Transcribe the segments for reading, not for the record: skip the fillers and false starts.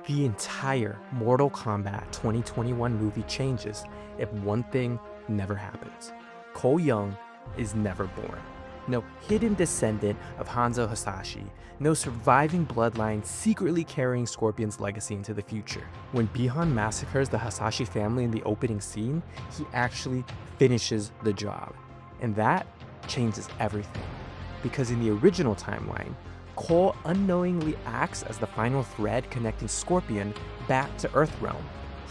The entire Mortal Kombat 2021 movie changes if one thing never happens. Cole Young is never born. No hidden descendant of Hanzo Hasashi, no surviving bloodline secretly carrying Scorpion's legacy into the future. When Bihan massacres the Hasashi family in the opening scene, he actually finishes the job. And that changes everything. Because in the original timeline, Cole unknowingly acts as the final thread connecting Scorpion back to Earthrealm.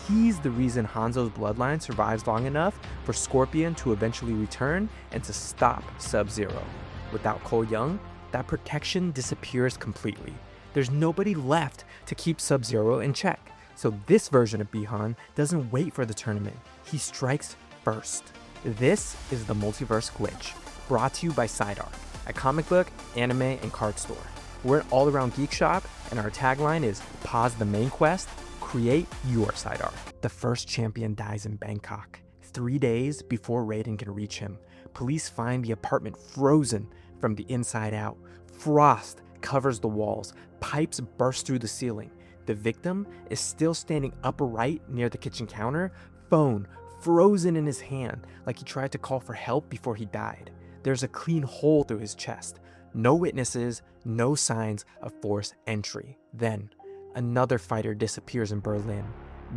He's the reason Hanzo's bloodline survives long enough for Scorpion to eventually return and to stop Sub-Zero. Without Cole Young, that protection disappears completely. There's nobody left to keep Sub-Zero in check. So this version of Bihan doesn't wait for the tournament. He strikes first. This is the Multiverse Glitch, brought to you by SideArc, a comic book, anime, and card store. We're an all-around geek shop, and our tagline is pause the main quest, create your SideArc. The first champion dies in Bangkok. 3 days before Raiden can reach him, police find the apartment frozen from the inside out. Frost covers the walls, pipes burst through the ceiling. The victim is still standing upright near the kitchen counter, phone frozen in his hand like he tried to call for help before he died. There's a clean hole through his chest. No witnesses, no signs of forced entry. Then, another fighter disappears in Berlin,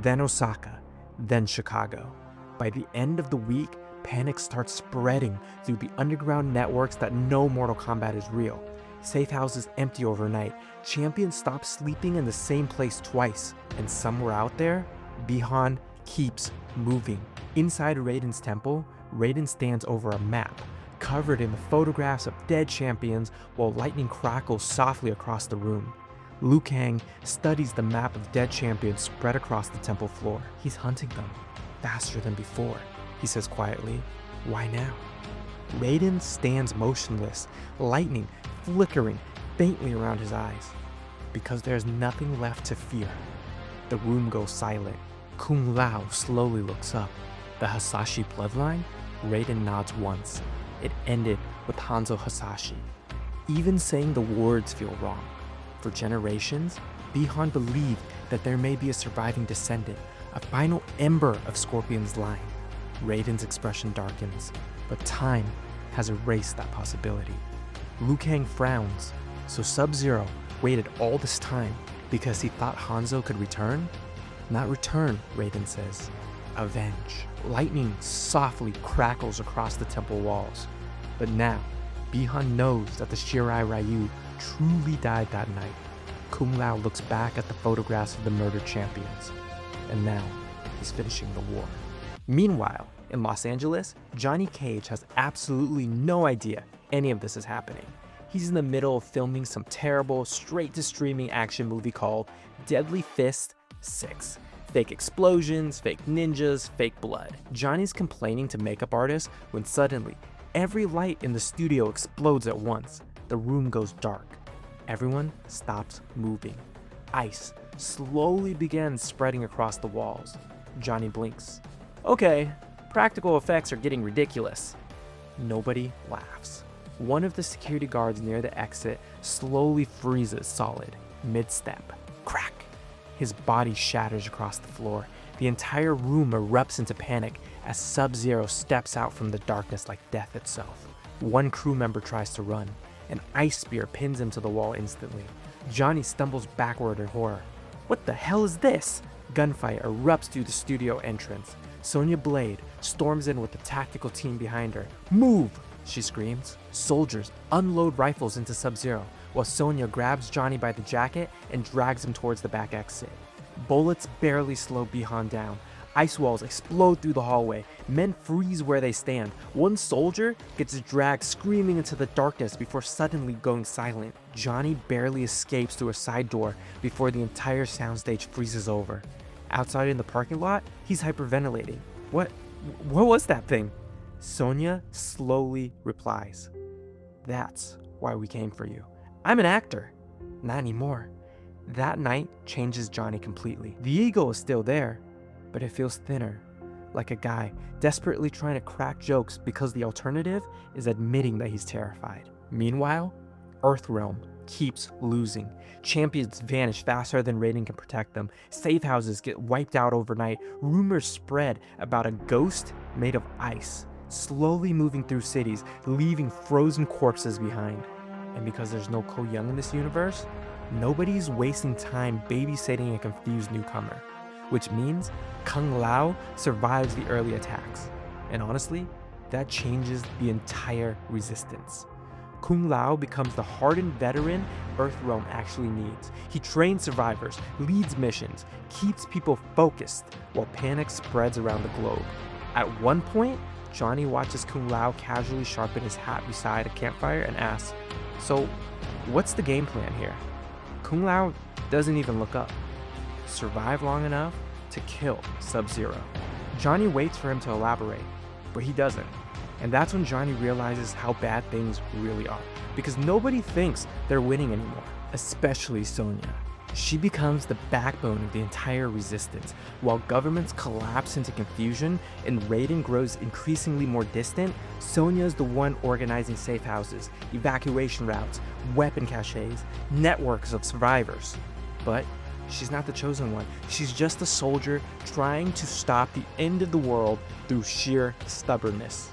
then Osaka, then Chicago. By the end of the week, panic starts spreading through the underground networks that know Mortal Kombat is real. Safe houses empty overnight. Champions stop sleeping in the same place twice. And somewhere out there, Bihan keeps moving. Inside Raiden's temple, Raiden stands over a map, covered in the photographs of dead champions while lightning crackles softly across the room. Liu Kang studies the map of dead champions spread across the temple floor. He's hunting them, faster than before, he says quietly. Why now? Raiden stands motionless, lightning flickering faintly around his eyes. Because there's nothing left to fear. The room goes silent. Kung Lao slowly looks up. The Hasashi bloodline? Raiden nods once. It ended with Hanzo Hasashi. Even saying the words feel wrong. For generations, Bihan believed that there may be a surviving descendant, a final ember of Scorpion's line. Raiden's expression darkens, but time has erased that possibility. Liu Kang frowns. So Sub-Zero waited all this time because he thought Hanzo could return? Not return, Raiden says. Avenge. Lightning softly crackles across the temple walls. But now, Bihan knows that the Shirai Ryu truly died that night. Kung Lao looks back at the photographs of the murdered champions. And now, he's finishing the war. Meanwhile, in Los Angeles, Johnny Cage has absolutely no idea any of this is happening. He's in the middle of filming some terrible, straight-to-streaming action movie called Deadly Fist 6. Fake explosions, fake ninjas, fake blood. Johnny's complaining to makeup artists when suddenly, every light in the studio explodes at once. The room goes dark. Everyone stops moving. Ice slowly begins spreading across the walls. Johnny blinks. Okay, practical effects are getting ridiculous. Nobody laughs. One of the security guards near the exit slowly freezes solid, mid-step. Crack! His body shatters across the floor. The entire room erupts into panic as Sub-Zero steps out from the darkness like death itself. One crew member tries to run. An ice spear pins him to the wall instantly. Johnny stumbles backward in horror. What the hell is this? Gunfire erupts through the studio entrance. Sonya Blade storms in with the tactical team behind her. Move! She screams. Soldiers unload rifles into Sub-Zero, while Sonya grabs Johnny by the jacket and drags him towards the back exit. Bullets barely slow Bihan down. Ice walls explode through the hallway. Men freeze where they stand. One soldier gets dragged screaming into the darkness before suddenly going silent. Johnny barely escapes through a side door before the entire soundstage freezes over. Outside in the parking lot, he's hyperventilating. What was that thing? Sonya slowly replies. That's why we came for you. I'm an actor. Not anymore. That night changes Johnny completely. The ego is still there, but it feels thinner, like a guy desperately trying to crack jokes because the alternative is admitting that he's terrified. Meanwhile, Earthrealm keeps losing. Champions vanish faster than Raiden can protect them. Safe houses get wiped out overnight. Rumors spread about a ghost made of ice, slowly moving through cities, leaving frozen corpses behind. And because there's no Ko Young in this universe, nobody's wasting time babysitting a confused newcomer, which means Kung Lao survives the early attacks. And honestly, that changes the entire resistance. Kung Lao becomes the hardened veteran Earthrealm actually needs. He trains survivors, leads missions, keeps people focused while panic spreads around the globe. At one point, Johnny watches Kung Lao casually sharpen his hat beside a campfire and asks, "So, what's the game plan here?" Kung Lao doesn't even look up. Survive long enough to kill Sub-Zero. Johnny waits for him to elaborate, but he doesn't. And that's when Johnny realizes how bad things really are, because nobody thinks they're winning anymore, especially Sonya. She becomes the backbone of the entire resistance. While governments collapse into confusion and Raiden grows increasingly more distant, Sonya is the one organizing safe houses, evacuation routes, weapon caches, networks of survivors. But she's not the chosen one. She's just a soldier trying to stop the end of the world through sheer stubbornness.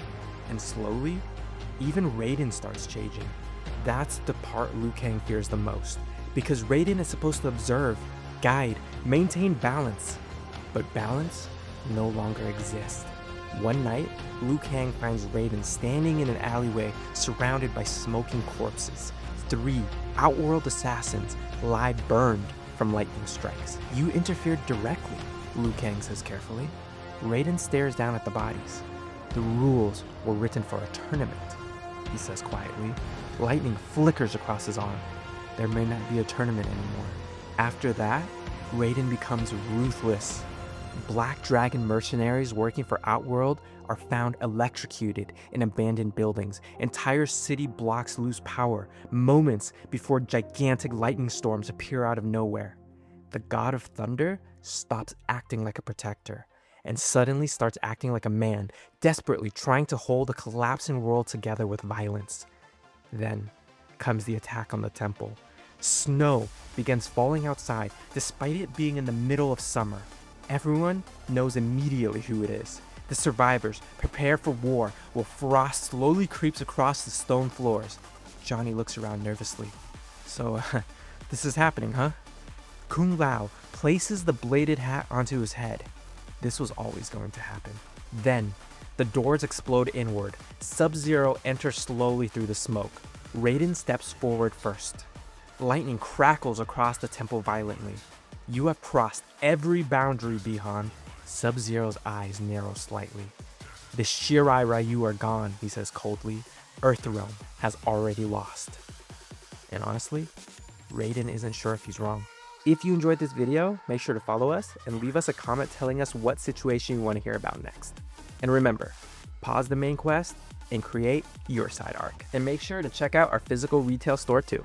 And slowly, even Raiden starts changing. That's the part Liu Kang fears the most, because Raiden is supposed to observe, guide, maintain balance. But balance no longer exists. One night, Liu Kang finds Raiden standing in an alleyway surrounded by smoking corpses. 3 Outworld assassins lie burned from lightning strikes. "You interfered directly," Liu Kang says carefully. Raiden stares down at the bodies. "The rules were written for a tournament," he says quietly. Lightning flickers across his arm. There may not be a tournament anymore. After that, Raiden becomes ruthless. Black Dragon mercenaries working for Outworld are found electrocuted in abandoned buildings. Entire city blocks lose power moments before gigantic lightning storms appear out of nowhere. The God of Thunder stops acting like a protector and suddenly starts acting like a man, desperately trying to hold a collapsing world together with violence. Then comes the attack on the temple. Snow begins falling outside, despite it being in the middle of summer. Everyone knows immediately who it is. The survivors prepare for war while frost slowly creeps across the stone floors. Johnny looks around nervously. "So, this is happening, huh?" Kung Lao places the bladed hat onto his head. This was always going to happen. Then, the doors explode inward. Sub-Zero enters slowly through the smoke. Raiden steps forward first. Lightning crackles across the temple violently. "You have crossed every boundary, Bihan." Sub-Zero's eyes narrow slightly. "The Shirai Ryu are gone," he says coldly. Earthrealm has already lost. And honestly, Raiden isn't sure if he's wrong. If you enjoyed this video, make sure to follow us and leave us a comment telling us what situation you want to hear about next. And remember, pause the main quest and create your SideArc. And make sure to check out our physical retail store too.